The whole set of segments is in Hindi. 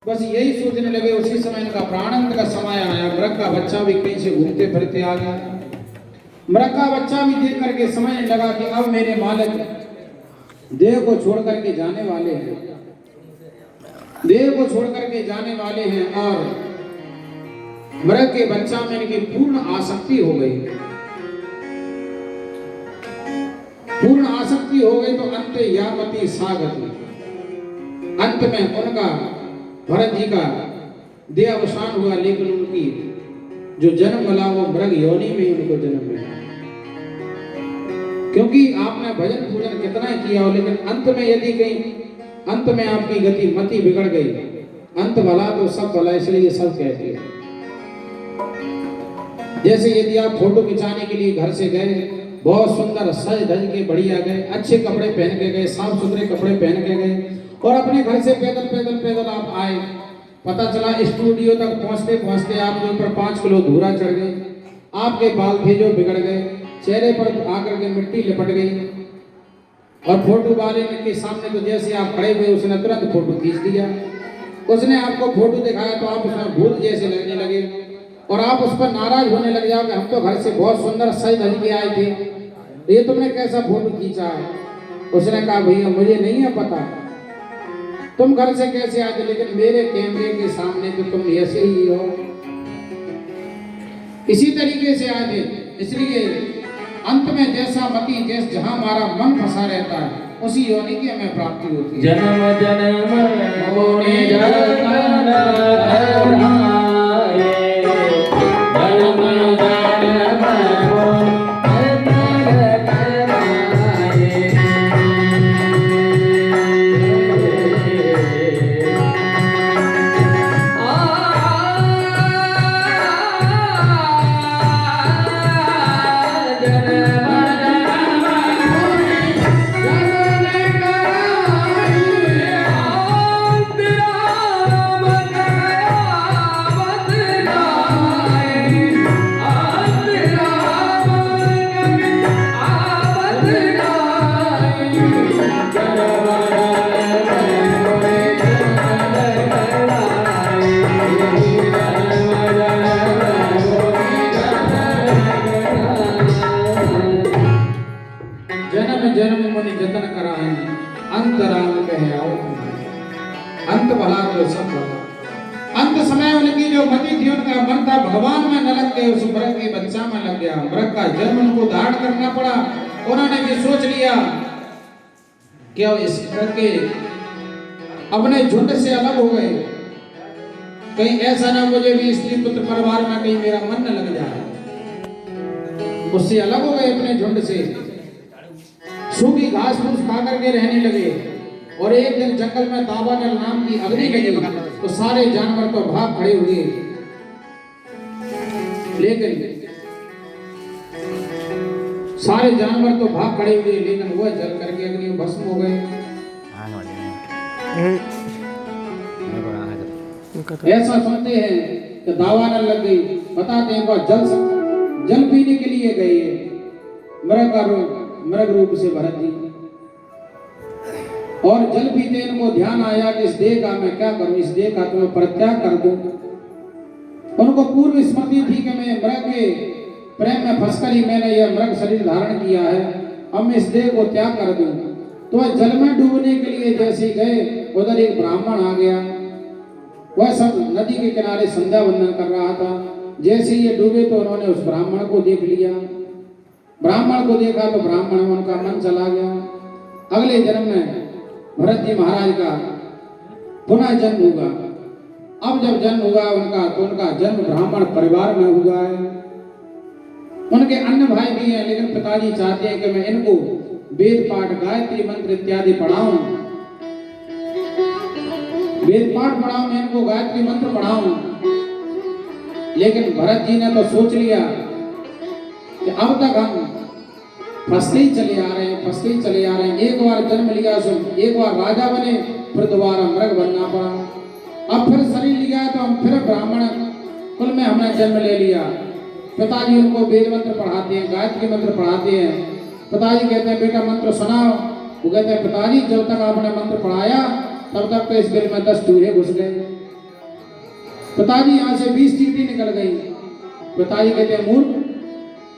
बस यही सोचने लगे। उसी समय इनका प्राणांत का समय आया। मृग का बच्चा भी कहीं से घूमते फिरते आ गया। मृग का बच्चा भी देख करके समझने लगा कि अब मेरे मालिक देह को छोड़ करके जाने वाले हैं, देह को छोड़ करके जाने वाले हैं। और मृग के बच्चा में इनकी पूर्ण आसक्ति हो गई, पूर्ण आसक्ति हो गई। तो अंत यामती सागति, अंत में उनका भरत जी का देह अवसान हुआ, लेकिन उनकी जो जन्म मिला वो मृग योनि में ही उनको जन्म मिला। क्योंकि आपने भजन पूजन कितना ही किया हो, लेकिन अंत में यदि कहीं अंत में आपकी गति मति बिगड़ गई, अंत भला तो सब भला, इसलिए सब कहते हैं। जैसे यदि आप फोटो खिंचाने के लिए घर से गए, बहुत सुंदर सज धज के बढ़िया गए, अच्छे कपड़े पहन के गए, साफ सुथरे कपड़े पहन के गए, और अपने घर से पैदल पैदल पैदल आप आए, पता चला स्टूडियो तक पहुंचते पहुंचते आपके ऊपर 5 किलो धूरा चढ़ गई, आपके बाल थे जो बिगड़ गए, चेहरे पर आकर के मिट्टी लिपट गई, और फोटो वाले के सामने तो जैसे आप खड़े हुए उसने तुरंत फोटो खींच दिया। उसने आपको फोटो दिखाया तो आप उसमें भूत जैसे लगने लगे, और आप उस पर नाराज होने लग जाओगे, हम तो घर से बहुत सुंदर सज धज के आए थे, ये तुमने कैसा फोटो खींचा है। उसने कहा भैया मुझे नहीं है पता तुम घर से कैसे आए थे, लेकिन मेरे कैमरे के सामने तो तुम ऐसे ही हो, इसी तरीके से आए थे। इसलिए अंत में जैसा मति जैसे जहां हमारा मन फंसा रहता है उसी योनि की हमें प्राप्ति होती है। जन्म जन्म मोने जगतन धराए, जन्म जन्म जन्म मुनि जतन कराए, अंतराल कहे आओ, अंत भला तो सब भला। अंत समय उनकी जो मति थी, उनका मन था भगवान में न लग गए, उस मृग के बच्चा में लग गया। मृग का जन्म उनको धारण करना पड़ा। उन्होंने भी सोच लिया कि अब इस मृग के अपने झुंड से अलग हो गए, कहीं ऐसा ना मुझे भी स्त्री पुत्र परिवार में कहीं मेरा मन न लग जाए। उससे अलग हो गए अपने झुंड से, सूखी घास फूस खा करके रहने लगे। और एक दिन जंगल में दावानल नाम की अग्नि लगी, तो सारे जानवर तो भाग खड़े हुए, लेकिन सारे जानवर तो भाग खड़े हुए, लेकिन वह जल करके अग्नि में भस्म हो गए। ऐसा सुनते हैं कि दावानल लग गई। बताते हैं वह जल पीने के लिए गए, मृग रूप से भरत जी, और जल पीते इनको ध्यान आया कि इस देह का मैं क्या करूं, इस देह का तो मैं परित्याग कर दूं। उनको पूर्व स्मृति थी कि मैं मृग के प्रेम में फंसकर ही मैंने यह मृग शरीर धारण किया है, अब मैं इस देह को त्याग कर दूं। तो जल में डूबने के लिए जैसे गए, उधर एक ब्राह्मण आ गया। वह सब नदी के किनारे संध्या वंदन कर रहा था। जैसे ये डूबे तो उन्होंने उस ब्राह्मण को देख लिया। ब्राह्मण को देखा तो ब्राह्मण में उनका मन चला गया। अगले जन्म में भरत जी महाराज का पुनः जन्म हुआ। अब जब जन्म हुआ उनका, तो उनका जन्म ब्राह्मण परिवार में हुआ है। उनके अन्य भाई भी हैं, लेकिन पिताजी चाहते हैं कि मैं इनको वेद पाठ, गायत्री मंत्र इत्यादि पढ़ाऊं, वेद पाठ पढ़ाऊं, मैं इनको गायत्री मंत्र पढ़ाऊं। लेकिन भरत जी ने तो सोच लिया कि अब तक हम फंसते ही चले आ रहे हैं, फंसते ही चले आ रहे हैं। एक बार जन्म लिया, एक बार राजा बने, फिर दोबारा मृग बनना पड़ा। अब फिर शरीर लिया तो हम फिर ब्राह्मण कुल में हमने जन्म ले लिया। पिताजी उनको वेद मंत्र पढ़ाते हैं, गायत्री मंत्र पढ़ाते हैं। पिताजी कहते हैं बेटा मंत्र सुनाओ। वो कहते हैं पिताजी जब तक आपने मंत्र पढ़ाया तब तक तो इस दिल में 10 चूहे घुस गए। पिताजी यहाँ से 20 चींटी निकल गई। पिताजी कहते हैं मूर्ख,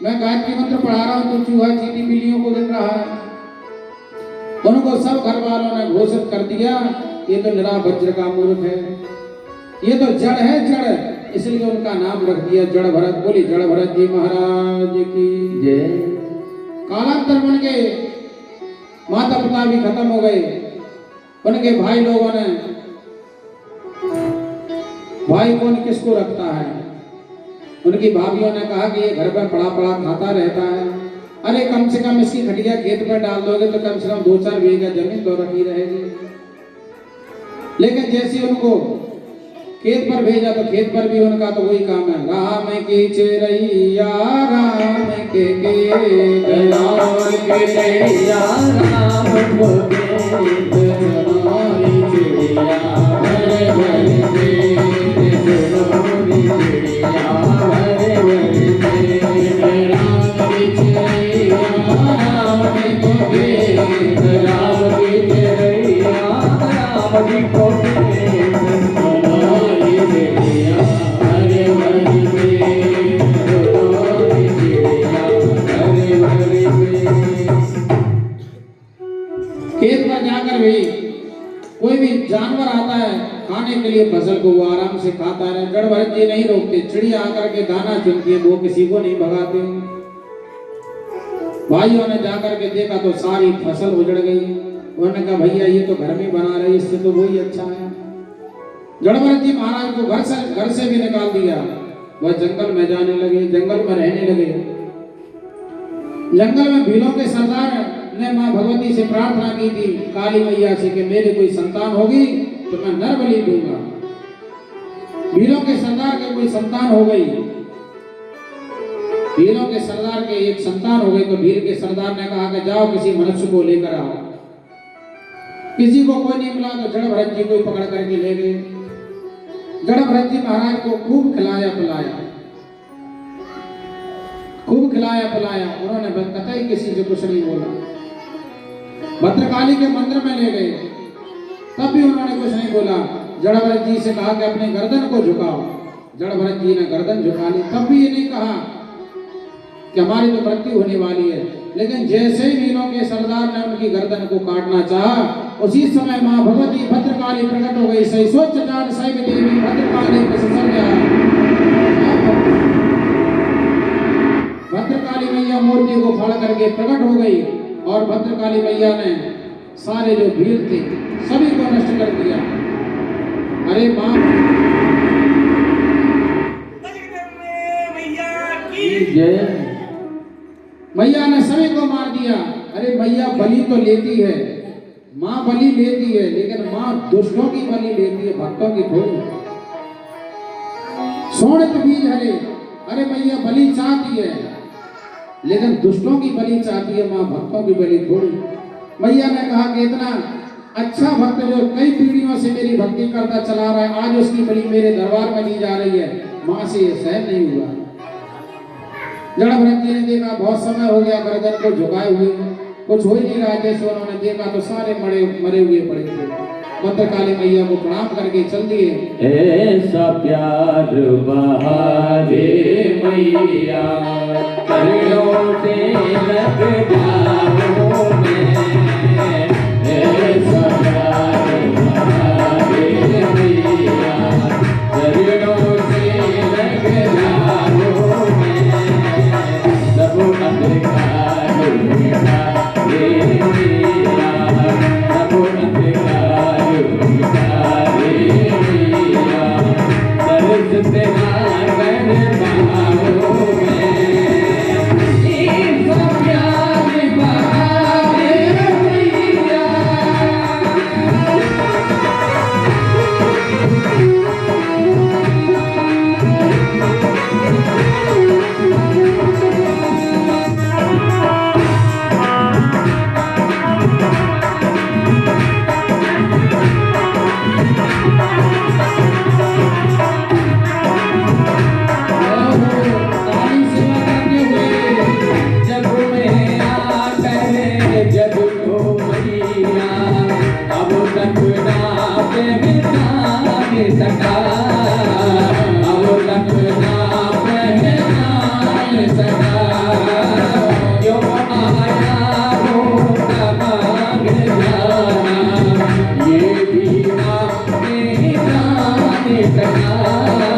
मैं गायत्री मंत्र पढ़ा रहा हूँ तो चूहा चींटी बिल्लियों को गिन रहा है। उनको सब घर वालों ने घोषित कर दिया ये तो निरा वज्र का मूर्ख है, ये तो जड़ है जड़, इसलिए उनका नाम रख दिया जड़ भरत। बोली जड़ भरत जी महाराज की जय। कालांतर बन के माता पिता भी खत्म हो गए। उनके भाई लोगों ने, भाई कौन किसको रखता है, उनकी भाभियों ने कहा कि ये घर पर पड़ा पड़ा खाता रहता है, अरे कम से कम इसकी खटिया खेत में डाल दोगे तो कम से कम 2-4 बीघा जमीन तो रखी रहेगी। लेकिन जैसे उनको खेत पर भेजा तो खेत पर भी उनका तो वही काम है, राम की चिड़ैया राम के राम के चिड़िया राम को खेत, हमारी चिड़िया भरे भरे खेत, हमारी चिड़िया भरे भरे खेत। राम की चिड़िया राम को खेत, राम की चिड़िया राम जी को खेत, हमारी चिड़िया भरे भरे खेत, हमारी चिड़िया भरे भरे खेत। खेत पर जाकर भी कोई भी जानवर आता है खाने के लिए फसल को वो आराम से खाता है। जड़ भरत जी नहीं रोकते, चिड़िया आकर के दाना चुनती है, वो किसी को नहीं भगाते। भाइयों ने जाकर के देखा तो सारी फसल उजड़ गई। उन्होंने कहा भैया ये तो घर में बना रहे, इससे तो वही अच्छा है। जड़ भरत जी महाराज को घर से भी निकाल दिया। वह जंगल में जाने लगे, जंगल में रहने लगे। जंगल में भीलों के सरदार ने मां भगवती से प्रार्थना की थी, काली मैया से, कि मेरे कोई संतान होगी तो मैं नर बलि दूंगा। भीलों के सरदार के कोई संतान हो गई, भीलों के सरदार के एक संतान हो गई तो भील के सरदार ने कहा कि जाओ किसी मनुष्य को लेकर आओ। किसी को कोई नहीं मिला तो जड़ भरत जी को पकड़ करके ले गए। जड़ भरत जी महाराज को खूब खिलाया पिलाया, खूब खिलाया पिलाया। उन्होंने कतई किसी से कुछ नहीं बोला। भद्रकाली के मंदिर में ले गए, तब भी उन्होंने कुछ नहीं बोला। जड़ भरत जी से कहा कि अपने गर्दन को झुकाओ। जड़ भरत जी ने गर्दन झुका ली, तब भी ये नहीं कहा कि हमारी तो मृत्यु होने वाली है। लेकिन जैसे ही वीरों के सरदार ने उनकी गर्दन को काटना चाहा, उसी समय मां भगवती भद्रकाली प्रकट हो गई। सही सोच जान साहिब देवी भद्रकाली को ससर्या। भद्रकाली मैया मूर्ति को फाड़ करके प्रकट हो गई और भद्रकाली मैया ने सारे जो भील थे सभी को नष्ट कर दिया। अरे मां जय। मैया ने सभी को मार दिया। अरे मैया बलि तो लेती है, मां बलि लेती है, लेकिन मां दुष्टों की बलि लेती है, भक्तों की थोड़ी। सोनित बीज हरे, अरे मैया बलि चाहती है लेकिन दुष्टों की बलि चाहती है, मां भक्तों की बलि थोड़ी। मैया ने कहा कि इतना अच्छा भक्त जो कई पीढ़ियों से मेरी भक्ति करता चला रहा है, आज उसकी बलि मेरे दरबार में दी जा रही है, मां से ये सहन नहीं हुआ। जड़ भरत जी ने देखा बहुत समय हो गया गर्दन को झुकाए हुए, कुछ हो ही नहीं रहा। जैसे उन्होंने देखा तो सारे मरे हुए पड़े थे। भद्रकाली मैया को प्रणाम करके चल दिए। ऐसा प्यार बहारे मैया, करों से लग जाऊं मैं। ऐसा प्यार बहारे मैया, करों से लग जाऊं मैं। सब अंधकार मिटा दे मैया, सब अंधकार मिटा दे मैया। दर्द तेरा बन पाऊं मैं। ऐसा प्यार सका